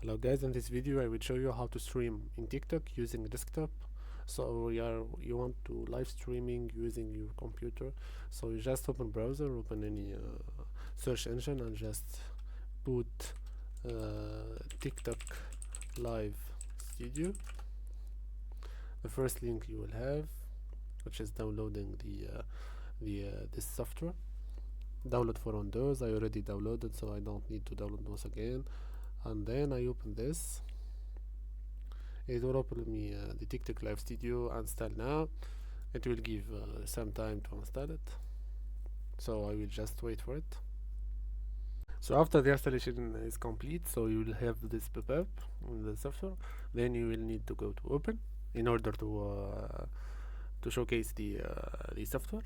Hello guys, in this video I will show you how to stream in TikTok using desktop. So you want to live streaming using your computer. So you just open browser, open any search engine and just put TikTok live studio. The first link you will have, which is downloading this software. Download for Windows. I already downloaded, so I don't need to download once again. And then I open this. It will open me the TikTok Live Studio. Install now. It will give some time to install it, so I will just wait for it. So after the installation is complete, so you will have this pop-up on the software. Then you will need to go to open in order to showcase the software.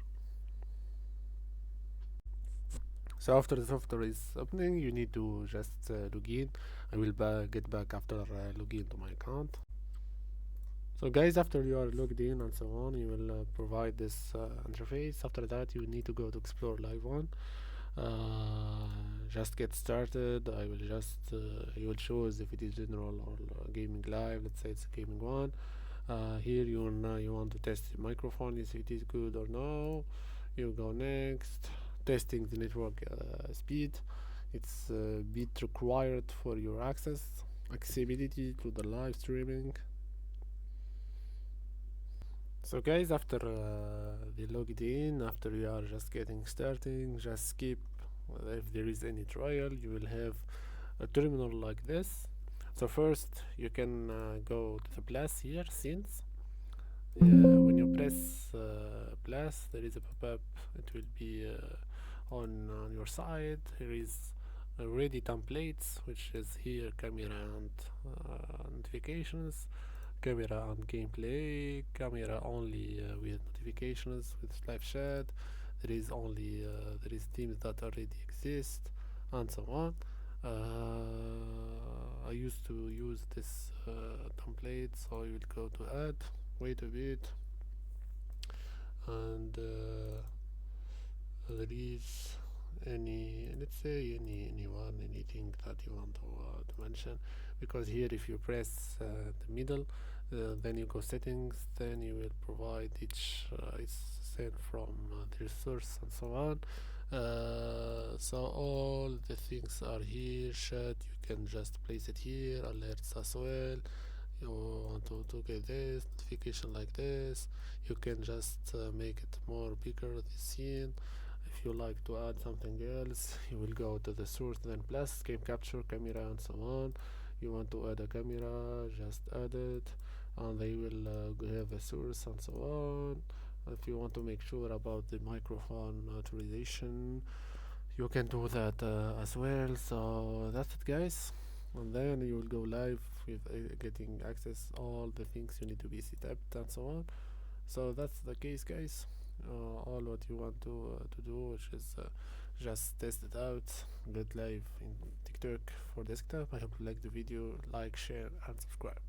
So after the software is opening, you need to just log in. I will get back after login to my account. So guys, after you are logged in and so on, you will provide this interface. After that, you need to go to explore live one. Just get started. I will just you will choose if it is general or gaming live. Let's say it's gaming one. Here you want to test the microphone, if it is good or no. You go next. Testing the network speed. It's bit required for your accessibility to the live streaming. So guys, after the logged in, after you are just getting starting, just skip. If there is any trial, you will have a terminal like this. So first you can go to the plus here, scenes. When you press plus, there is a pop-up. It will be on your side. Here is ready templates, which is here camera and notifications, camera and gameplay, camera only with notifications with live chat. There is only there is teams that already exist and so on. I used to use this template, so I will go to add, wait a bit, and there is let's say anything that you want to mention, because here if you press the middle, then you go settings, then you will provide each it's sent from the source and so on. So all the things are here. Chat, you can just place it here. Alerts as well. You want to get this notification like this, you can just make it more bigger, the scene. If you like to add something else, you will go to the source, then plus game capture, camera and so on. You want to add a camera, just add it, and they will have a source and so on. If you want to make sure about the microphone authorization, you can do that as well. So that's it guys, and then you will go live with getting access all the things you need to be set up and so on. So that's the case guys. All what you want to do, which is just test it out, get live in TikTok for desktop. I hope you like the video, like, share and subscribe.